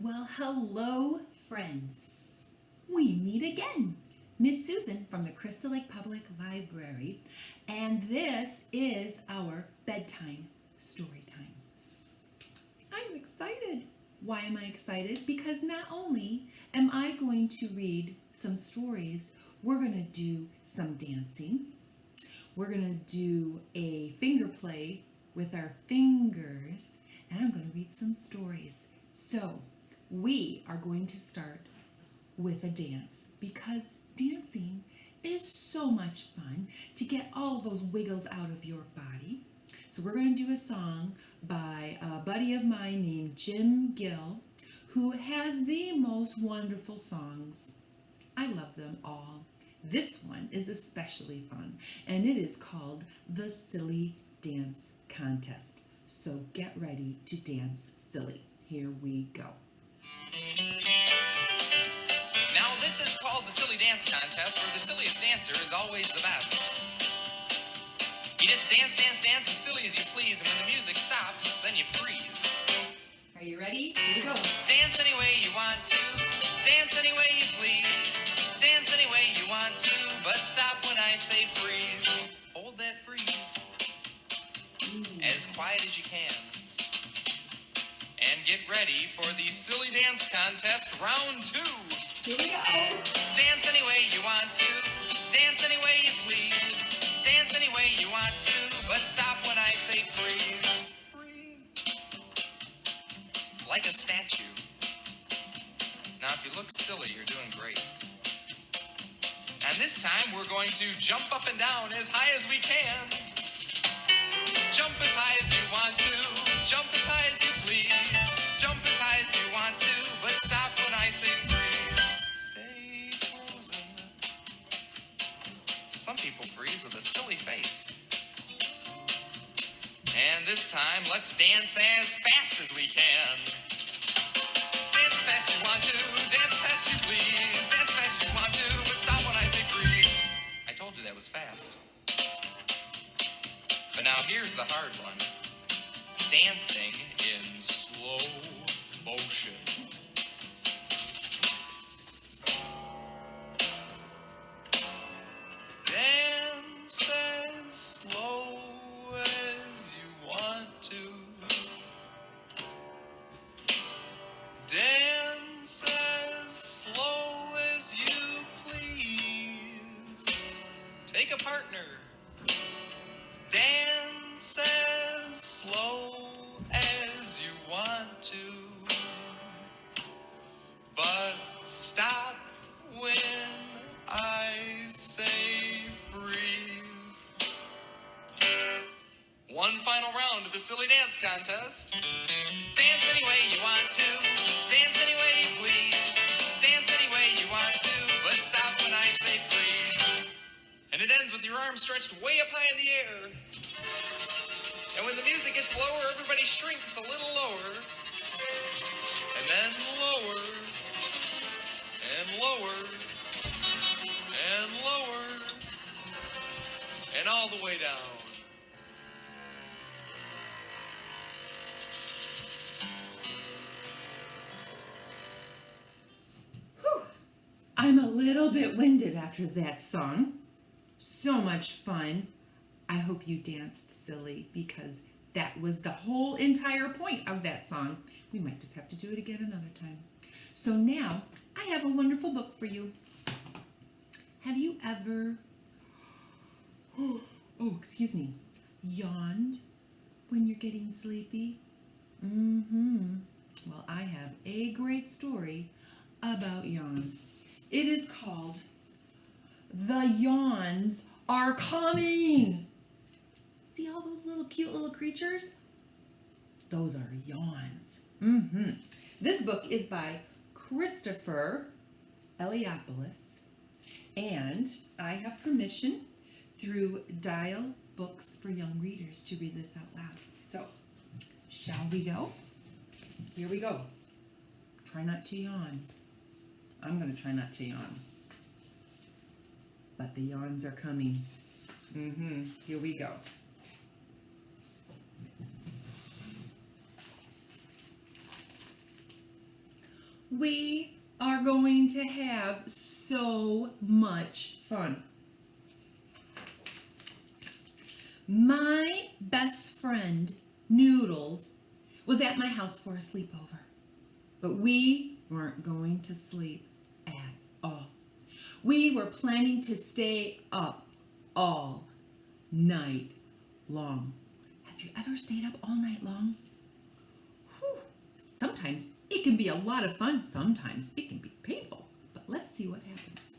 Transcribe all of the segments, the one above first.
Well, hello, friends. We meet again. Miss Susan from the Crystal Lake Public Library, and this is our bedtime story time. I'm excited. Why am I excited? Because not only am I going to read some stories, we're going to do some dancing. We're going to do a finger play with our fingers, and I'm going to read some stories. So, we are going to start with a dance because dancing is so much fun to get all those wiggles out of your body. So we're going to do a song by a buddy of mine named Jim Gill, who has the most wonderful songs. I love them all. This one is especially fun, and it is called the Silly Dance Contest. So get ready to dance silly. Here we go. Now this is called the Silly Dance Contest, where the silliest dancer is always the best. You just dance, dance, dance as silly as you please, and when the music stops, then you freeze. Are you ready? Here we go. Dance any way you want to, dance any way you please, dance any way you want to, but stop when I say freeze. Hold that freeze as quiet as you can. And get ready for the Silly Dance Contest Round 2. Here we go. Dance any way you want to, dance any way you please, dance any way you want to, but stop when I say freeze. Freeze. Like a statue. Now if you look silly, you're doing great. And this time we're going to jump up and down as high as we can. Jump as high as you want to, jump as high as you please, jump as high as you want to, but stop when I say freeze. Stay frozen. Some people freeze with a silly face. And this time, let's dance as fast as we can. Dance as fast as you want to, dance as fast as you please, dance as fast as you want to, but stop when I say freeze. I told you that was fast. But now here's the hard one. Dancing in slow motion. Dance as slow as you want to. Dance as slow as you please. Take a partner. Dance as slow as you want to, but stop when I say freeze. One final round of the Silly Dance Contest. Dance any way you want to, dance any way you please, dance any way you want to, but stop when I say freeze. And it ends with your arms stretched way up high in the air. And when the music gets lower, everybody shrinks a little lower. And then lower. And lower. And lower. And all the way down. Whew. I'm a little bit winded after that song. So much fun. I hope you danced silly because that was the whole entire point of that song. We might just have to do it again another time. So now I have a wonderful book for you. Have you ever, yawned when you're getting sleepy? Well, I have a great story about yawns. It is called The Yawns Are Coming. See all those little cute little creatures? Those are yawns. This book is by Christopher Eliopoulos, and I have permission through Dial Books for Young Readers to read this out loud. So, shall we go? Here we go. Try not to yawn. I'm going to try not to yawn. But the yawns are coming. Here we go. We are going to have so much fun. My best friend, Noodles, was at my house for a sleepover. But we weren't going to sleep at all. We were planning to stay up all night long. Have you ever stayed up all night long? Whew. Sometimes it can be a lot of fun. Sometimes it can be painful. But let's see what happens.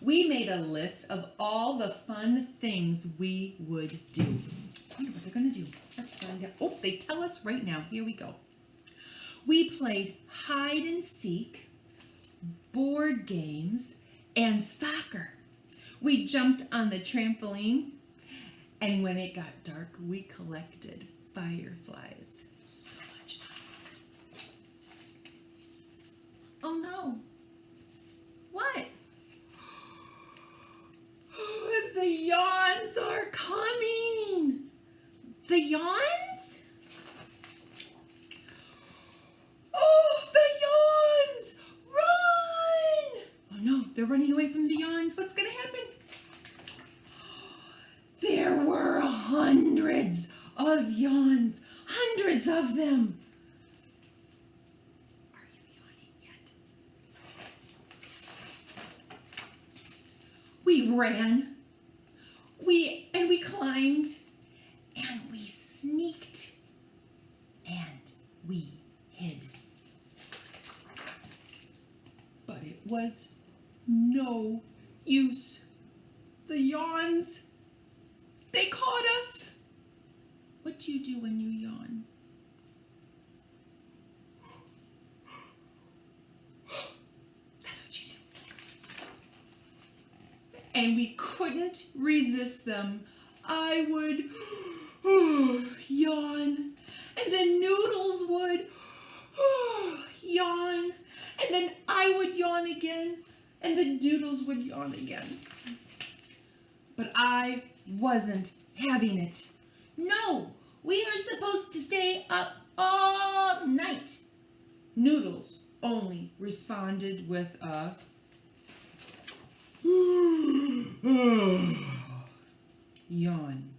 We made a list of all the fun things we would do. I wonder what they're going to do. Let's find out. Oh, they tell us right now. Here we go. We played hide and seek, board games, and soccer. We jumped on the trampoline, and when it got dark, we collected fireflies. So much fun. Oh no. What? The Yawns are coming. The Yawns? Oh, the Yawns! Run! Oh no, they're running away from the Yawns. What's going to happen? There were hundreds of Yawns. Hundreds of them. Are you yawning yet? We ran. We climbed. And we sneaked. And we hid. But it was no use. The Yawns, they caught us. What do you do when you yawn? That's what you do. And we couldn't resist them. I would yawn, and then Noodles would yawn, and then I would yawn again, and then Noodles would yawn again. But I wasn't having it. No, we are supposed to stay up all night. Noodles only responded with a yawn.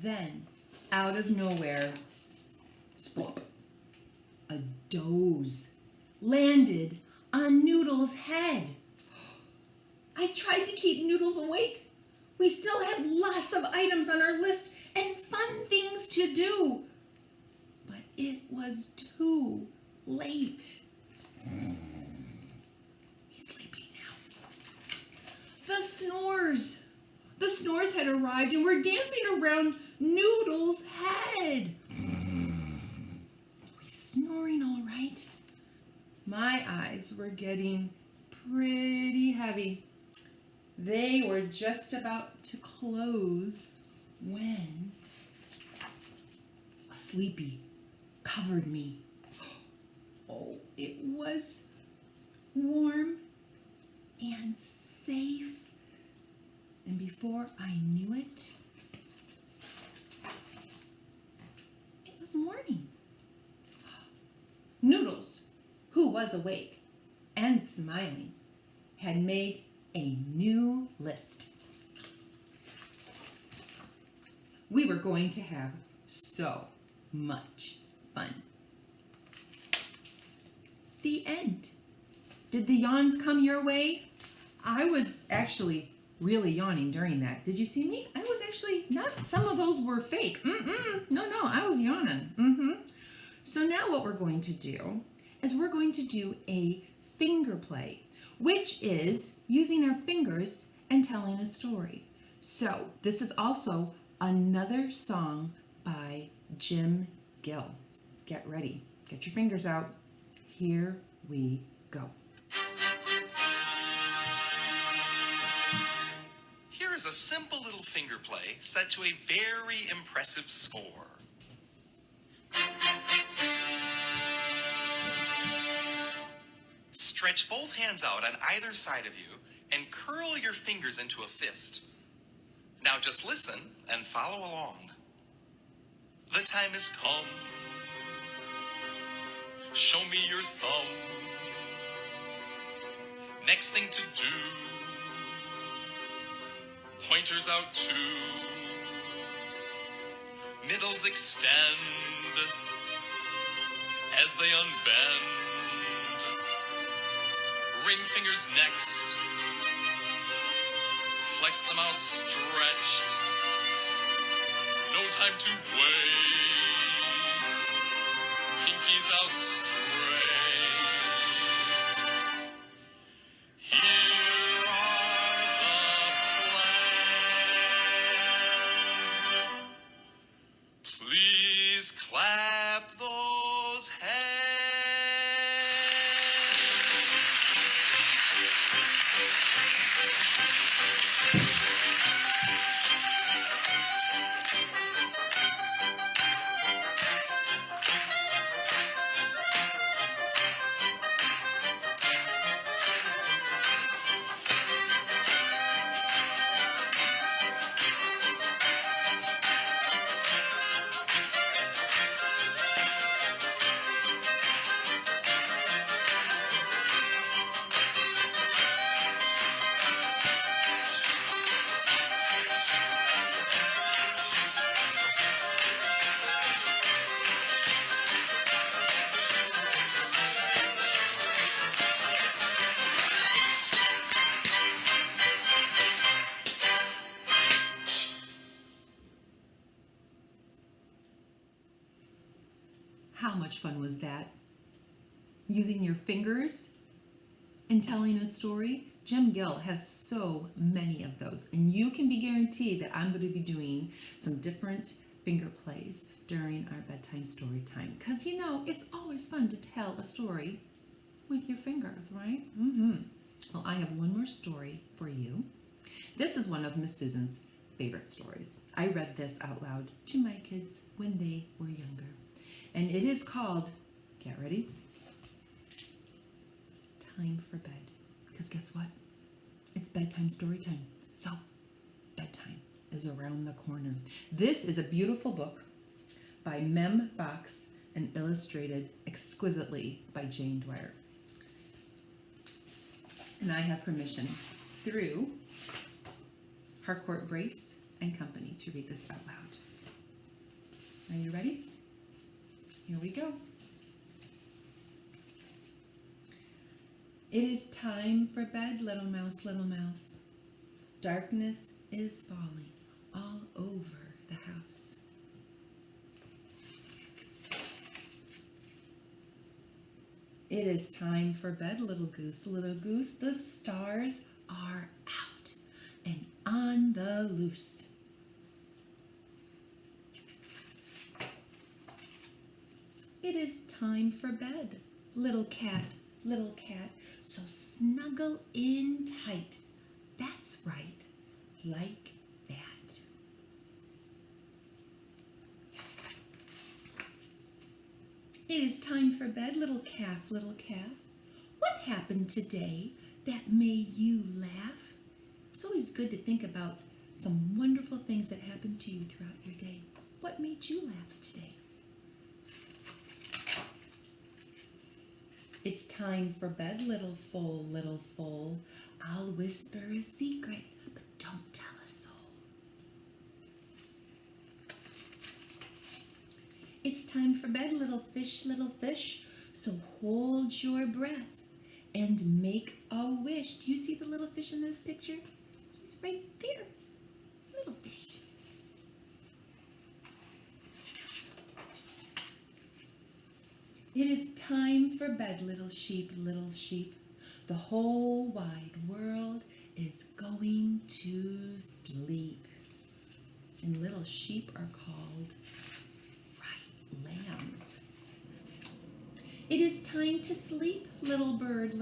Then, out of nowhere, splop, a doze landed on Noodles' head. I tried to keep Noodles awake. We still had lots of items on our list and fun things to do. But it was too late. He's sleeping now. The snores had arrived and were dancing around Noodles' head. Are we snoring all right? My eyes were getting pretty heavy. They were just about to close when a sleepy covered me. Oh, it was warm and safe. And before I knew it, it was morning. Noodles, who was awake and smiling, had made a new list. We were going to have so much fun. The end. Did the yawns come your way? I was actually really yawning during that. Did you see me? I was actually not, some of those were fake. No, I was yawning. So now what we're going to do is we're going to do a finger play, which is using our fingers and telling a story. So this is also another song by Jim Gill. Get ready. Get your fingers out. Here we go. Here is a simple little finger play set to a very impressive score. Stretch both hands out on either side of you and curl your fingers into a fist. Now just listen and follow along. The time has come. Show me your thumb. Next thing to do, pointers out too, middles extend as they unbend, ring fingers next, flex them out stretched, no time to wait, pinkies out straight. Here are the plans. Please clap those hands. How much fun was that? Using your fingers and telling a story? Jim Gill has so many of those, and you can be guaranteed that I'm going to be doing some different finger plays during our bedtime story time, because you know it's always fun to tell a story with your fingers, right? Well, I have one more story for you. This is one of Miss Susan's favorite stories. I read this out loud to my kids when they were younger, and it is called, get ready, Time for Bed. Because guess what? It's bedtime story time. So, bedtime is around the corner. This is a beautiful book by Mem Fox and illustrated exquisitely by Jane Dwyer. And I have permission through Harcourt Brace and Company to read this out loud. Are you ready? Here we go. It is time for bed, little mouse, little mouse. Darkness is falling all over the house. It is time for bed, little goose, little goose. The stars are out and on the loose. It is time for bed, little cat, little cat. So snuggle in tight. That's right, like that. It is time for bed, little calf, little calf. What happened today that made you laugh? It's always good to think about some wonderful things that happened to you throughout your day. What made you laugh today? It's time for bed, little foal, little foal. I'll whisper a secret, but don't tell a soul. It's time for bed, little fish, so hold your breath and make a wish. Do you see the little fish in this picture? He's right there, little fish. It is time for bed, little sheep, little sheep. The whole wide world is going to sleep. And little sheep are called lambs. It is time to sleep, little bird,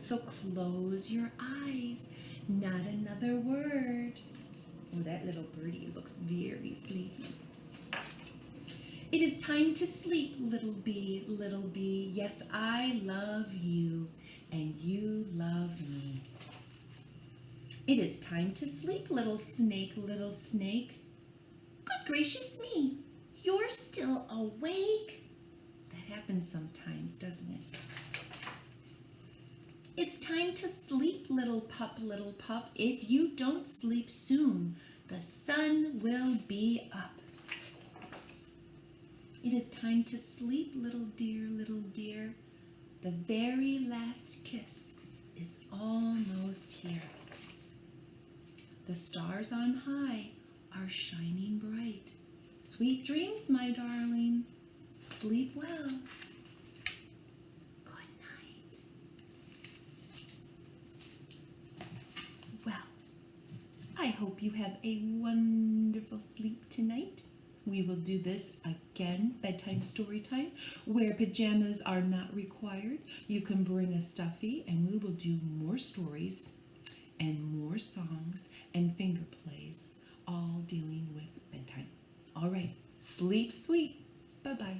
so close your eyes. Not another word. Oh, that little birdie looks very sleepy. It is time to sleep, little bee, little bee. Yes, I love you, and you love me. It is time to sleep, little snake, little snake. Good gracious me, you're still awake? That happens sometimes, doesn't it? It's time to sleep, little pup, little pup. If you don't sleep soon, the sun will be up. It is time to sleep, little dear, little dear. The very last kiss is almost here. The stars on high are shining bright. Sweet dreams, my darling. Sleep well. Good night. Well, I hope you have a wonderful sleep tonight. We will do this again, bedtime story time, where pajamas are not required. You can bring a stuffy and we will do more stories and more songs and finger plays, all dealing with bedtime. All right, sleep sweet. Bye-bye.